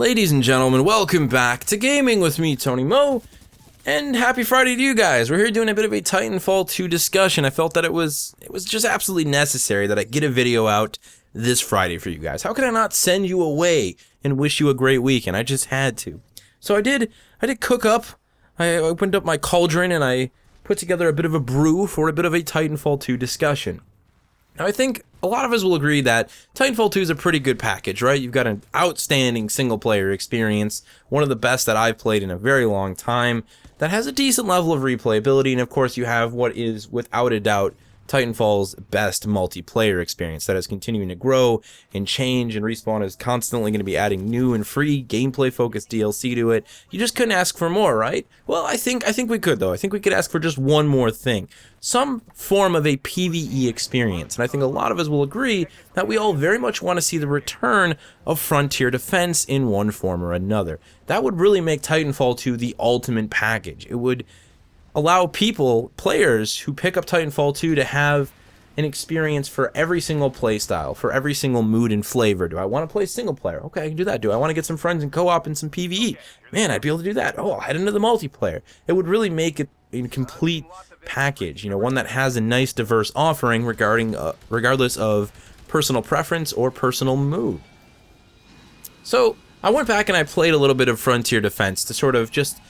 Ladies and gentlemen, welcome back to Gaming with me, Tony Mo, and happy Friday to you guys. We're here doing a bit of a Titanfall 2 discussion. I felt that it was just absolutely necessary that I get a video out this Friday for you guys. How could I not send you away and wish you a great weekend? I just had to. So I did cook up. I opened up my cauldron and I put together a bit of a brew for a bit of a Titanfall 2 discussion. Now, I think a lot of us will agree that Titanfall 2 is a pretty good package, right? You've got an outstanding single-player experience, one of the best that I've played in a very long time, that has a decent level of replayability, and of course you have what is, without a doubt, Titanfall's best multiplayer experience that is continuing to grow and change, and Respawn is constantly going to be adding new and free gameplay-focused DLC to it. You just couldn't ask for more, right? Well, I think we could, though. I think we could ask for just one more thing. Some form of a PvE experience, and I think a lot of us will agree that we all very much want to see the return of Frontier Defense in one form or another. That would really make Titanfall 2 the ultimate package. It would allow players who pick up Titanfall 2 to have an experience for every single playstyle, for every single mood and flavor. Do I want to play single player? Okay, I can do that. Do I want to get some friends and co-op and some PvE? Man, I'd be able to do that. Oh, I'll head into the multiplayer. It would really make it a complete package, one that has a nice diverse offering regardless of personal preference or personal mood. So I went back and I played a little bit of Frontier Defense to sort of just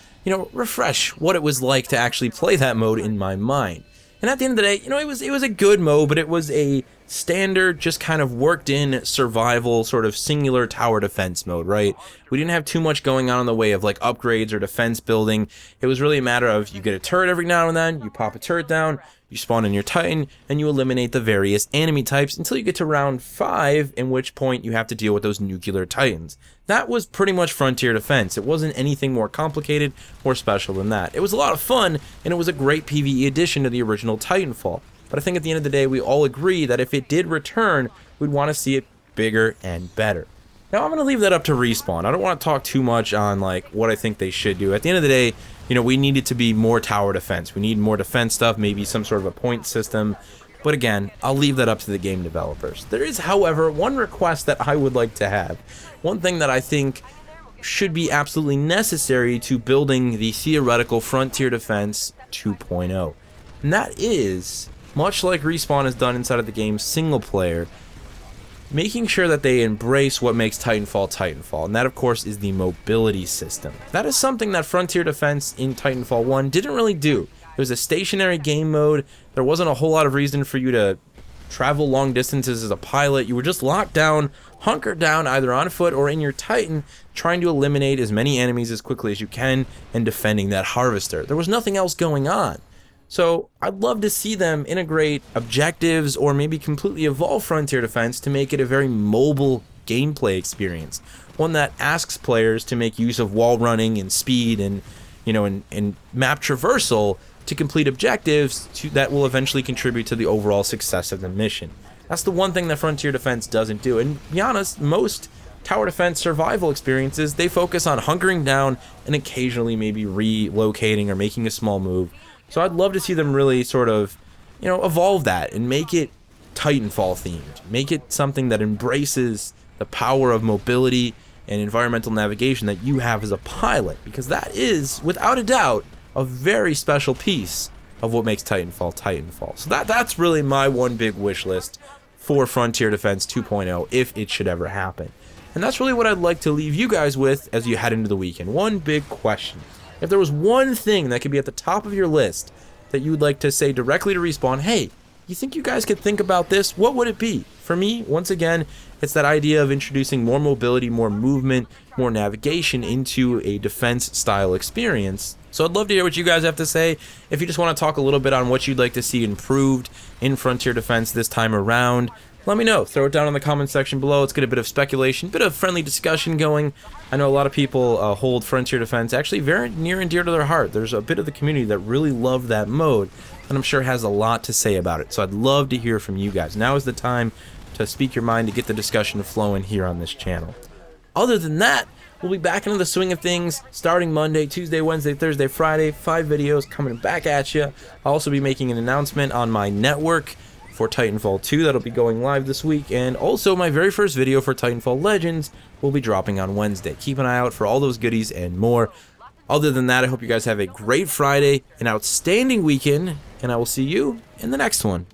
refresh what it was like to actually play that mode in my mind. And at the end of the day, it was a good mode, but it was a standard, just kind of worked in survival, sort of singular tower defense mode, right? We didn't have too much going on in the way of like upgrades or defense building. It was really a matter of you get a turret every now and then, you pop a turret down, you spawn in your Titan, and you eliminate the various enemy types until you get to round 5, in which point you have to deal with those nuclear Titans. That was pretty much Frontier Defense. It wasn't anything more complicated or special than that. It was a lot of fun, and it was a great PvE addition to the original Titanfall. But I think at the end of the day, we all agree that if it did return, we'd want to see it bigger and better. Now, I'm going to leave that up to Respawn. I don't want to talk too much on what I think they should do. At the end of the day, we need it to be more tower defense. We need more defense stuff, maybe some sort of a point system. But again, I'll leave that up to the game developers. There is, however, one request that I would like to have. One thing that I think should be absolutely necessary to building the theoretical Frontier Defense 2.0. And that is, much like Respawn has done inside of the game's single player, making sure that they embrace what makes Titanfall Titanfall, and that of course is the mobility system. That is something that Frontier Defense in Titanfall 1 didn't really do. It was a stationary game mode. There wasn't a whole lot of reason for you to travel long distances as a pilot. You were just locked down, hunkered down either on foot or in your Titan, trying to eliminate as many enemies as quickly as you can and defending that harvester. There was nothing else going on. So I'd love to see them integrate objectives or maybe completely evolve Frontier Defense to make it a very mobile gameplay experience. One that asks players to make use of wall running and speed and map traversal to complete objectives that will eventually contribute to the overall success of the mission. That's the one thing that Frontier Defense doesn't do. And to be honest, most tower defense survival experiences, they focus on hunkering down and occasionally maybe relocating or making a small move. So I'd love to see them really sort of, evolve that and make it Titanfall themed. Make it something that embraces the power of mobility and environmental navigation that you have as a pilot, because that is, without a doubt, a very special piece of what makes Titanfall Titanfall. So that's really my one big wish list for Frontier Defense 2.0 if it should ever happen. And that's really what I'd like to leave you guys with as you head into the weekend. One big question. If there was one thing that could be at the top of your list that you would like to say directly to Respawn, hey, you think you guys could think about this? What would it be? For me, once again, it's that idea of introducing more mobility, more movement, more navigation into a defense-style experience. So I'd love to hear what you guys have to say. If you just want to talk a little bit on what you'd like to see improved in Frontier Defense this time around, let me know. Throw it down in the comment section below. Let's get a bit of speculation, a bit of friendly discussion going. I know a lot of people hold Frontier Defense actually very near and dear to their heart. There's a bit of the community that really loved that mode, and I'm sure has a lot to say about it. So I'd love to hear from you guys. Now is the time to speak your mind, to get the discussion flowing here on this channel. Other than that, we'll be back into the swing of things starting Monday, Tuesday, Wednesday, Thursday, Friday. 5 videos coming back at you. I'll also be making an announcement on my network for Titanfall 2 that'll be going live this week, and also my very first video for Titanfall Legends will be dropping on Wednesday. Keep an eye out for all those goodies and more. Other than that, I hope you guys have a great Friday, an outstanding weekend, and I will see you in the next one.